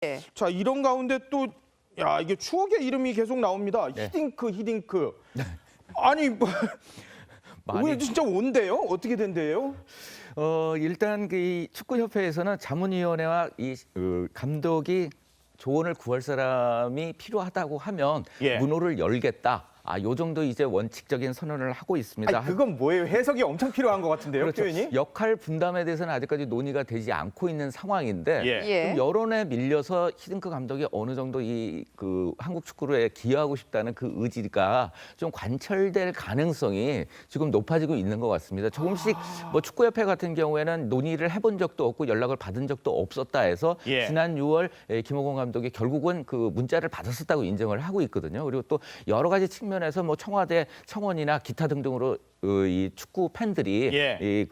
네. 자, 이런 가운데 또 이게 추억의 이름이 계속 나옵니다. 네. 히딩크. 아니 뭐 왜 진짜 온대요? 어떻게 된대요? 일단 그 축구협회에서는 자문위원회와 감독이 조언을 구할 사람이 필요하다고 하면 예. 문호를 열겠다. 요 정도 이제 원칙적인 선언을 하고 있습니다. 아니, 그건 뭐예요? 해석이 엄청 필요한 것 같은데요, 그렇죠. 표현이? 역할 분담에 대해서는 아직까지 논의가 되지 않고 있는 상황인데 예. 좀 여론에 밀려서 히딩크 감독이 어느 정도 그 한국 축구에 기여하고 싶다는 그 의지가 좀 관철될 가능성이 지금 높아지고 있는 것 같습니다. 조금씩 뭐 축구협회 같은 경우에는 논의를 해본 적도 없고 연락을 받은 적도 없었다 해서 예. 지난 6월 김호곤 감독이 결국은 그 문자를 받았었다고 인정을 하고 있거든요. 그리고 또 여러 가지 측면에서 뭐 청와대 청원이나 기타 등등으로 이 축구 팬들이 예.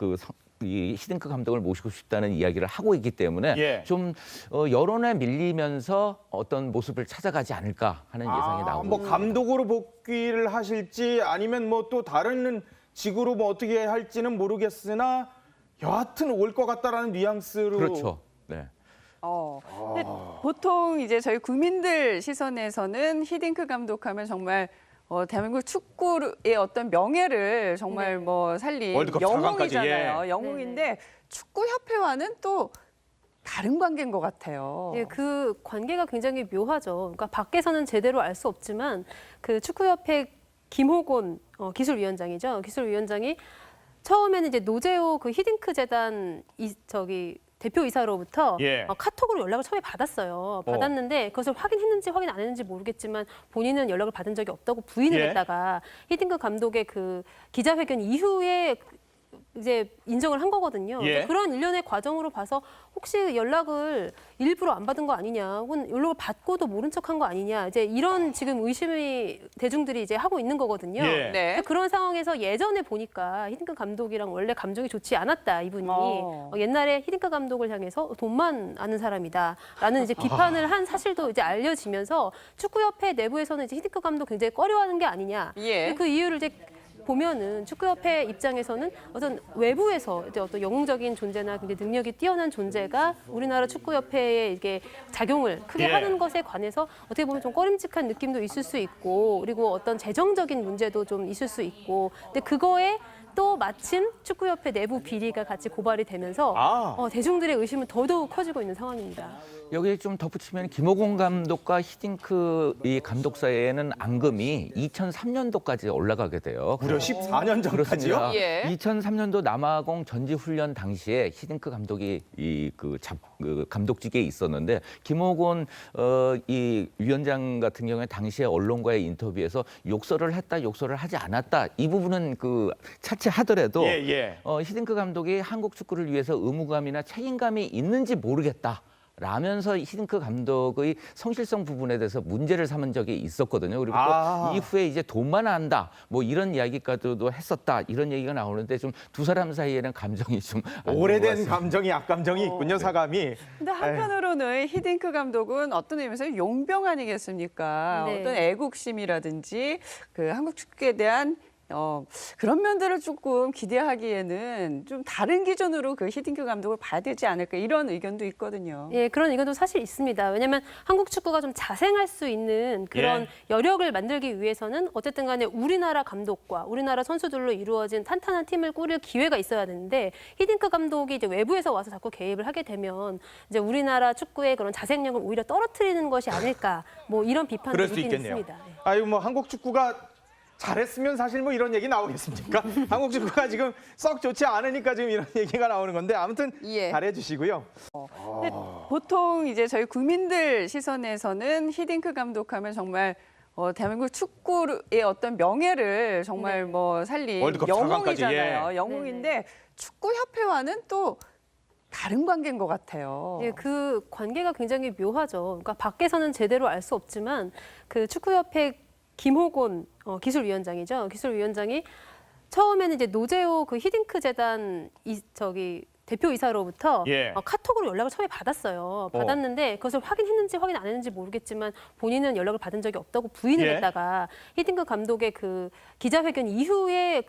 이 히딩크 감독을 모시고 싶다는 이야기를 하고 있기 때문에 예. 좀 여론에 밀리면서 어떤 모습을 찾아가지 않을까 하는 예상이 나오고 뭐 감독으로 복귀를 하실지 아니면 뭐 또 다른 직으로 뭐 어떻게 할지는 모르겠으나 여하튼 올 것 같다라는 뉘앙스로. 그렇죠. 네. 근데 보통 이제 저희 국민들 시선에서는 히딩크 감독하면 정말 대한민국 축구의 어떤 명예를 정말 뭐 살린 월드컵 4강까지, 영웅이잖아요. 예. 영웅인데 축구협회와는 또 다른 관계인 것 같아요. 예, 그 관계가 굉장히 묘하죠. 그러니까 밖에서는 제대로 알 수 없지만 그 축구협회 김호곤 기술위원장이죠. 기술위원장이 처음에는 이제 노제오 그 히딩크 재단 대표이사로부터 예. 카톡으로 연락을 처음에 받았어요. 받았는데 그것을 확인했는지 확인 안 했는지 모르겠지만 본인은 연락을 받은 적이 없다고 부인을 예. 했다가 히딩크 감독의 그 기자회견 이후에 이제 인정을 한 거거든요. 예. 그런 일련의 과정으로 봐서 혹시 연락을 일부러 안 받은 거 아니냐, 혹은 연락을 받고도 모른 척한 거 아니냐, 이제 이런 지금 의심이 대중들이 이제 하고 있는 거거든요. 예. 네. 그런 상황에서 예전에 보니까 히딩크 감독이랑 원래 감정이 좋지 않았다 이분이 옛날에 히딩크 감독을 향해서 돈만 아는 사람이다라는 이제 비판을 한 사실도 이제 알려지면서 축구협회 내부에서는 이제 히딩크 감독 굉장히 꺼려하는 게 아니냐. 예. 근데 그 이유를 이제 보면은 축구협회 입장에서는 어떤 외부에서 이제 어떤 영웅적인 존재나 굉장히 능력이 뛰어난 존재가 우리나라 축구협회에 이게 작용을 크게 예. 하는 것에 관해서 어떻게 보면 좀 꺼림칙한 느낌도 있을 수 있고, 그리고 어떤 재정적인 문제도 좀 있을 수 있고, 근데 그거에 또 마침 축구협회 내부 비리가 같이 고발이 되면서 대중들의 의심은 더더욱 커지고 있는 상황입니다. 여기 좀 덧붙이면 김호곤 감독과 히딩크 이 감독 사이에는 앙금이 2003년도까지 올라가게 돼요. 무려 14년 전까지요? 그렇습니다. 예. 2003년도 남아공 전지훈련 당시에 히딩크 감독이 감독직에 있었는데 김호곤 이 위원장 같은 경우에 당시에 언론과의 인터뷰에서 욕설을 했다, 욕설을 하지 않았다, 이 부분은 차치하더라도 히딩크 감독이 한국 축구를 위해서 의무감이나 책임감이 있는지 모르겠다. 라면서 히딩크 감독의 성실성 부분에 대해서 문제를 삼은 적이 있었거든요. 그리고 또 이후에 이제 돈만 안다, 뭐 이런 이야기까지도 했었다, 이런 얘기가 나오는데 좀 두 사람 사이에는 감정이 좀 오래된 감정이 악감정이 있군요, 사감이. 근데 한편으로는 히딩크 감독은 어떤 의미에서 용병 아니겠습니까? 네. 어떤 애국심이라든지 그 한국 축구에 대한 그런 면들을 조금 기대하기에는 좀 다른 기준으로 그 히딩크 감독을 봐야 되지 않을까, 이런 의견도 있거든요. 예, 그런 의견도 사실 있습니다. 왜냐하면 한국 축구가 좀 자생할 수 있는 그런 여력을 만들기 위해서는 어쨌든 간에 우리나라 감독과 우리나라 선수들로 이루어진 탄탄한 팀을 꾸릴 기회가 있어야 되는데, 히딩크 감독이 이제 외부에서 와서 자꾸 개입을 하게 되면 이제 우리나라 축구의 그런 자생력을 오히려 떨어뜨리는 것이 아닐까, 뭐 이런 비판도 그럴 수 있긴 있겠네요. 있습니다. 예. 아유, 뭐 한국 축구가 잘했으면 사실 뭐 이런 얘기 나오겠습니까? 한국 축구가 지금 썩 좋지 않으니까 지금 이런 얘기가 나오는 건데, 아무튼 예. 잘해주시고요. 근데 보통 이제 저희 국민들 시선에서는 히딩크 감독하면 정말 대한민국 축구의 어떤 명예를 정말 뭐 살린 월드컵 4강까지, 영웅이잖아요. 영웅인데 축구협회와는 또 다른 관계인 것 같아요. 예, 그 관계가 굉장히 묘하죠. 그러니까 밖에서는 제대로 알 수 없지만 그 축구협회 김호곤 기술위원장이죠. 기술위원장이 처음에는 이제 노제오 그 히딩크 재단 대표이사로부터 카톡으로 연락을 처음에 받았어요. 받았는데 그것을 확인했는지 확인 안 했는지 모르겠지만 본인은 연락을 받은 적이 없다고 부인을 했다가 히딩크 감독의 그 기자회견 이후에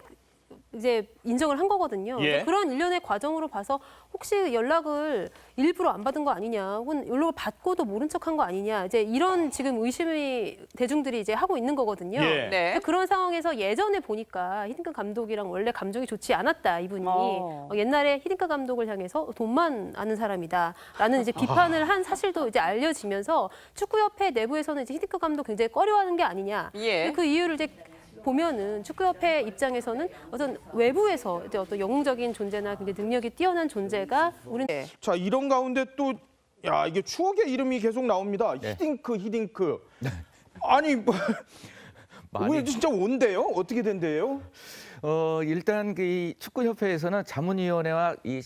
이제 인정을 한 거거든요. 예. 그런 일련의 과정으로 봐서 혹시 연락을 일부러 안 받은 거 아니냐, 혹은 연락을 받고도 모른 척한 거 아니냐, 이제 이런 지금 의심이 대중들이 이제 하고 있는 거거든요. 예. 네. 그런 상황에서 예전에 보니까 히딩크 감독이랑 원래 감정이 좋지 않았다, 이분이. 어. 옛날에 히딩크 감독을 향해서 돈만 아는 사람이다라는 이제 비판을 한 사실도 이제 알려지면서 축구협회 내부에서는 이제 히딩크 감독 굉장히 꺼려하는 게 아니냐. 예. 그 이유를 이제 보면은 축구협회 입장에서는 어떤 외부에서 이제 어떤 영웅적인 존재나 굉장히 능력이 뛰어난 존재가 우리는 자, 이런 가운데 또 야, 이게 추억의 이름이 계속 나옵니다. 네. 히딩크. 아니 뭐 왜 진짜 온대요? 어떻게 된대요? 일단 그 축구협회에서는 자문위원회와 이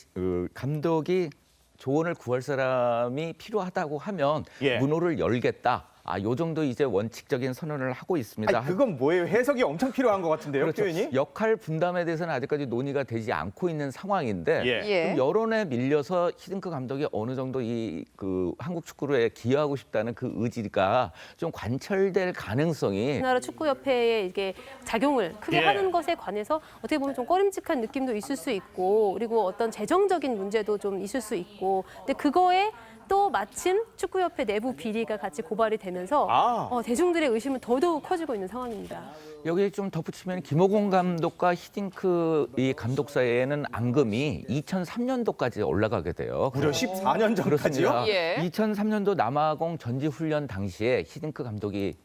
감독이 조언을 구할 사람이 필요하다고 하면 예. 문호를 열겠다. 요 정도 이제 원칙적인 선언을 하고 있습니다. 아니, 그건 뭐예요? 해석이 엄청 필요한 것 같은데요, 그렇죠. 표현이? 역할 분담에 대해서는 아직까지 논의가 되지 않고 있는 상황인데 예. 예. 좀 여론에 밀려서 히딩크 감독이 어느 정도 이 그 한국 축구에 기여하고 싶다는 그 의지가 좀 관철될 가능성이 우리나라 축구협회에 이게 작용을 크게 예. 하는 것에 관해서 어떻게 보면 좀 꺼림칙한 느낌도 있을 수 있고, 그리고 어떤 재정적인 문제도 좀 있을 수 있고, 근데 그거에 또 마침 축구협회 내부 비리가 같이 고발이 되면서 대중들의 의심은 더더욱 커지고 있는 상황입니다. 여기에 좀 덧붙이면 김호곤 감독과 히딩크 이 감독 사이에는 앙금이 2003년도까지 올라가게 돼요. 무려 14년 전까지요? 그렇습니다. 예. 2003년도 남아공 전지 훈련 당시에 히딩크 감독이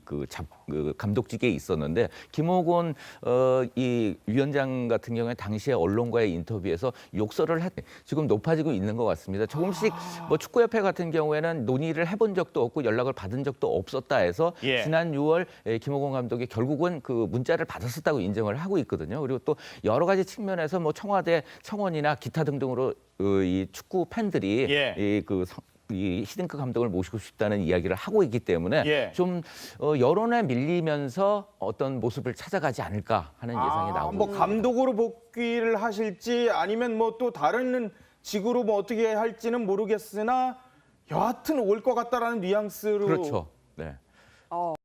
그 감독직에 있었는데 김호곤 이 위원장 같은 경우에 당시에 언론과의 인터뷰에서 욕설을 지금 높아지고 있는 것 같습니다. 조금씩 뭐 축구협회 같은 경우에는 논의를 해본 적도 없고 연락을 받은 적도 없었다 해서 예. 지난 6월 김호곤 감독이 결국은 그 문자를 받았었다고 인정을 하고 있거든요. 그리고 또 여러 가지 측면에서 뭐 청와대 청원이나 기타 등등으로 이 축구 팬들이 예. 이 히딩크 감독을 모시고 싶다는 이야기를 하고 있기 때문에 예. 좀 여론에 밀리면서 어떤 모습을 찾아가지 않을까 하는 예상이 나오고 뭐 감독으로 복귀를 하실지 아니면 뭐 또 다른 직으로 뭐 어떻게 할지는 모르겠으나 여하튼 올 것 같다라는 뉘앙스로 그렇죠. 네.